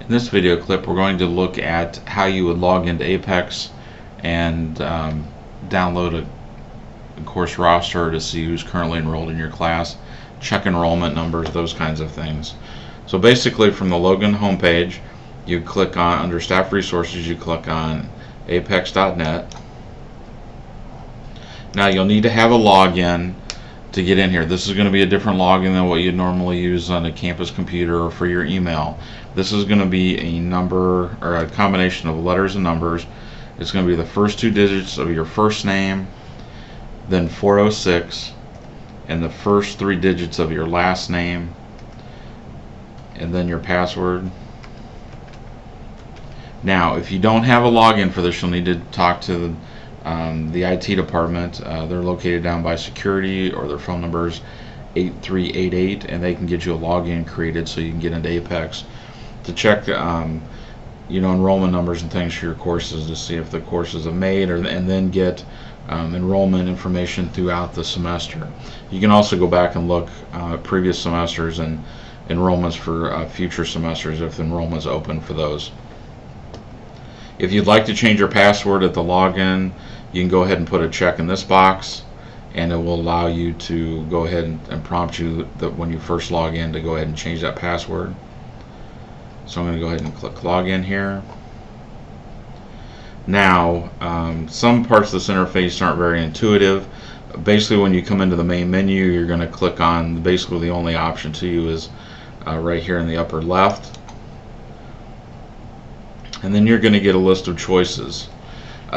In this video clip, we're going to look at how you would log into Apex and download a course roster to see who's currently enrolled in your class, check enrollment numbers, those kinds of things. So basically, from the login homepage, you click on, under Staff Resources, you click on apecs.net. Now you'll need to have a login to get in here. This is going to be a different login than what you'd normally use on a campus computer or for your email. This is going to be a number, or a combination of letters and numbers. It's going to be the first two digits of your first name, then 406, and the first three digits of your last name, and then your password. Now, if you don't have a login for this, you'll need to talk to the IT department. They're located down by security, or their phone number is 8388, and they can get you a login created so you can get into Apex to check enrollment numbers and things for your courses, to see if the courses have made, and then get enrollment information throughout the semester. You can also go back and look at previous semesters and enrollments for future semesters if the enrollment is open for those. If you'd like to change your password at the login, you can go ahead and put a check in this box, and it will allow you to go ahead and prompt you that when you first log in to go ahead and change that password. So I'm going to go ahead and click login here. Now, some parts of this interface aren't very intuitive. Basically, when you come into the main menu, you're going to click on, basically the only option to you is right here in the upper left. And then you're going to get a list of choices.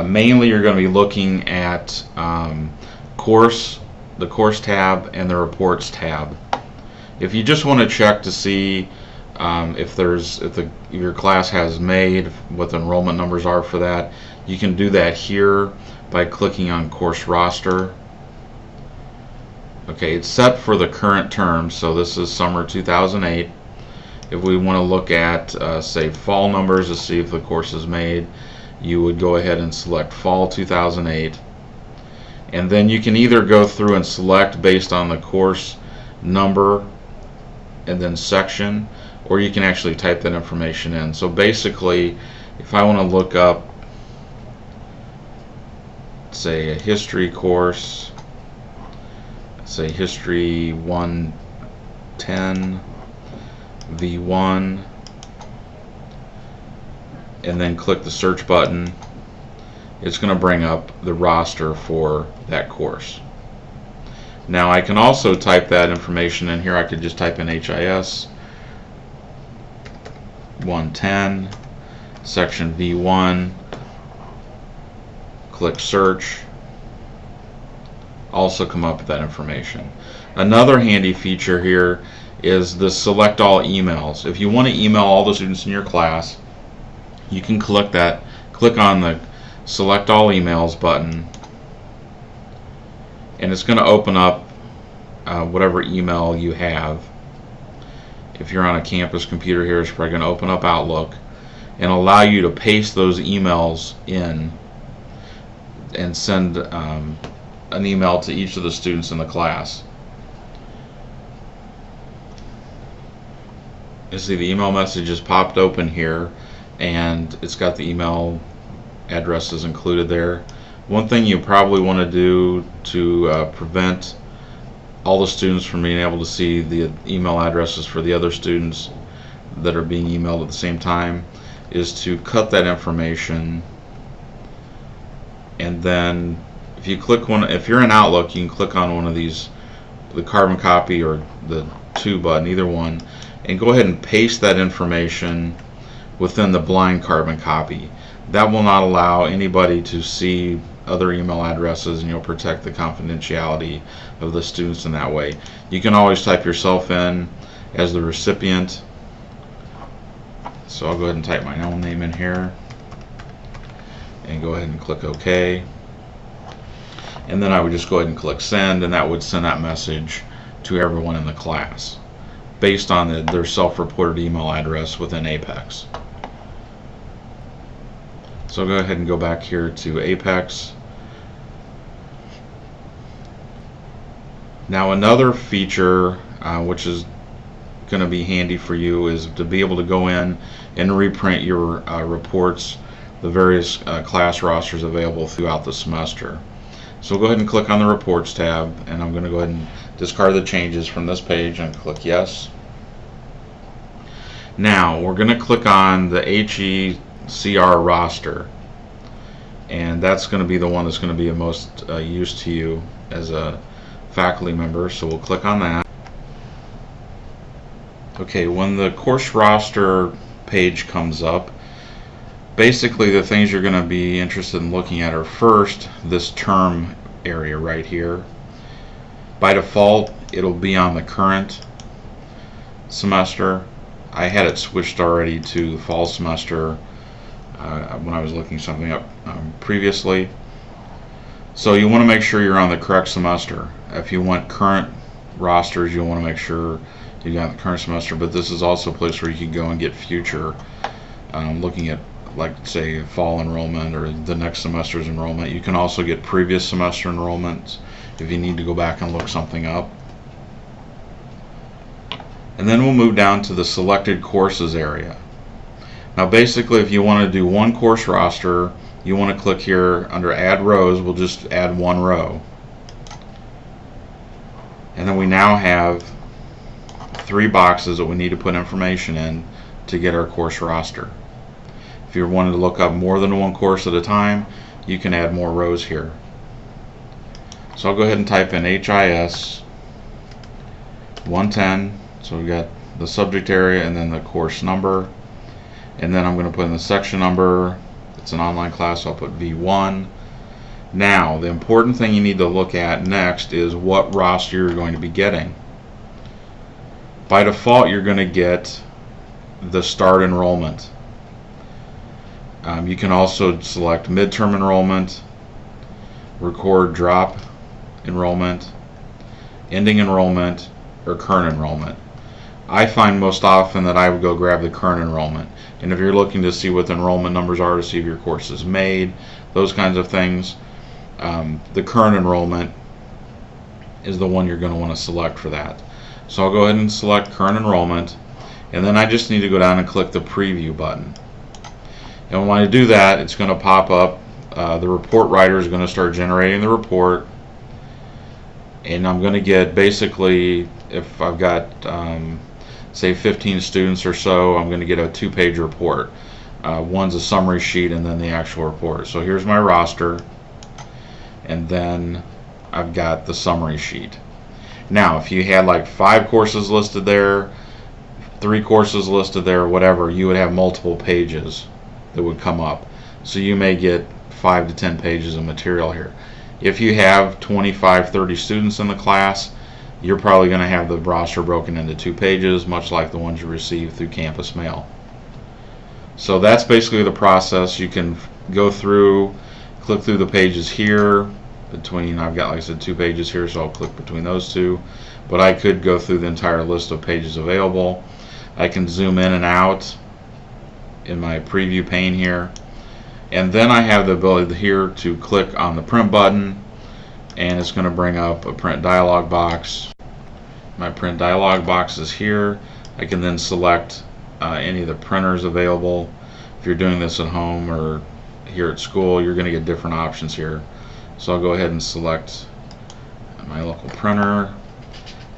Mainly you're going to be looking at the course tab and the reports tab. If you just want to check to see if your class has made, what the enrollment numbers are for that, you can do that here by clicking on course roster. Okay, it's set for the current term, so this is summer 2008. If we want to look at say fall numbers to see if the course is made, you would go ahead and select fall 2008, and then you can either go through and select based on the course number and then section, or you can actually type that information in. So basically, if I want to look up, say, a history course, say history 110 V1, and then click the search button, it's going to bring up the roster for that course. Now I can also type that information in here. I could just type in HIS 110 section V1, click search, also come up with that information. Another handy feature here is the select all emails. If you want to email all the students in your class, you can click on the select all emails button, and it's going to open up whatever email you have. If you're on a campus computer here, it's probably going to open up Outlook and allow you to paste those emails in and send an email to each of the students in the class. You see the email message is popped open here, and it's got the email addresses included there. One thing you probably want to do to prevent all the students from being able to see the email addresses for the other students that are being emailed at the same time is to cut that information, and then if you're in Outlook, you can click on one of these, the carbon copy or the to button, either one, and go ahead and paste that information within the blind carbon copy. That will not allow anybody to see other email addresses, and you'll protect the confidentiality of the students in that way. You can always type yourself in as the recipient. So I'll go ahead and type my own name in here and go ahead and click OK. And then I would just go ahead and click send, and that would send that message to everyone in the class based on their self-reported email address within Apex. So I'll go ahead and go back here to Apex. Now another feature which is going to be handy for you is to be able to go in and reprint your reports, the various class rosters available throughout the semester. So we'll go ahead and click on the Reports tab, and I'm going to go ahead and discard the changes from this page and click Yes. Now we're going to click on the HECR roster, and that's going to be the one that's going to be of most use to you as a faculty member, so we'll click on that. Okay, when the course roster page comes up, basically the things you're going to be interested in looking at are first this term area right here. By default it'll be on the current semester. I had it switched already to the fall semester when I was looking something up previously. So you want to make sure you're on the correct semester. If you want current rosters, you'll want to make sure you got the current semester, but this is also a place where you can go and get future, looking at, like, say, fall enrollment or the next semester's enrollment. You can also get previous semester enrollments if you need to go back and look something up. And then we'll move down to the selected courses area. Now basically, if you want to do one course roster, you want to click here under Add Rows. We'll just add one row. And then we now have 3 boxes that we need to put information in to get our course roster. If you're wanting to look up more than one course at a time, you can add more rows here. So I'll go ahead and type in HIS 110. So we've got the subject area and then the course number. And then I'm going to put in the section number. It's an online class, so I'll put V1. Now, the important thing you need to look at next is what roster you're going to be getting. By default, you're going to get the start enrollment. You can also select midterm enrollment, record drop enrollment, ending enrollment, or current enrollment. I find most often that I would go grab the current enrollment. And if you're looking to see what the enrollment numbers are to see if your course is made, those kinds of things, the current enrollment is the one you're going to want to select for that. So I'll go ahead and select current enrollment, and then I just need to go down and click the preview button. And when I do that, it's going to pop up. The report writer is going to start generating the report, and I'm going to get, basically, if I've got say 15 students or so, I'm going to get a 2-page report. One's a summary sheet and then the actual report. So here's my roster, and then I've got the summary sheet. Now if you had like 5 courses listed there, 3 courses listed there, whatever, you would have multiple pages that would come up. So you may get 5 to 10 pages of material here. If you have 25, 30 students in the class, you're probably going to have the roster broken into 2 pages, much like the ones you receive through campus mail. So that's basically the process. You can go through, click through the pages here. Between, I've got, like I said, 2 pages here, so I'll click between those 2. But I could go through the entire list of pages available. I can zoom in and out in my preview pane here. And then I have the ability here to click on the print button, and it's going to bring up a print dialog box. My print dialog box is here. I can then select any of the printers available. If you're doing this at home or here at school, you're going to get different options here. So I'll go ahead and select my local printer,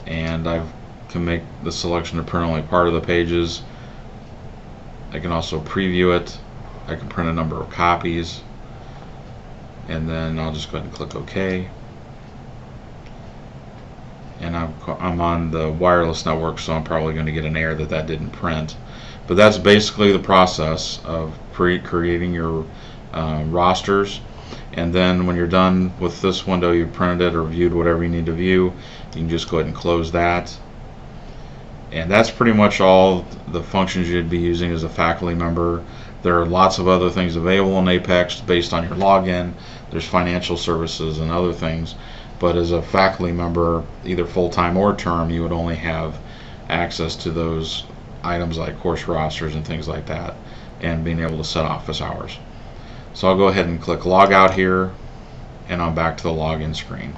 and I can make the selection to print only part of the pages. I can also preview it. I can print a number of copies, and then I'll just go ahead and click OK. And I'm on the wireless network, so I'm probably going to get an error that didn't print. But that's basically the process of creating your rosters. And then when you're done with this window, you've printed it or viewed whatever you need to view, you can just go ahead and close that. And that's pretty much all the functions you'd be using as a faculty member. There are lots of other things available in Apex based on your login. There's financial services and other things. But as a faculty member, either full-time or term, you would only have access to those items like course rosters and things like that, and being able to set office hours. So I'll go ahead and click log out here, and I'm back to the login screen.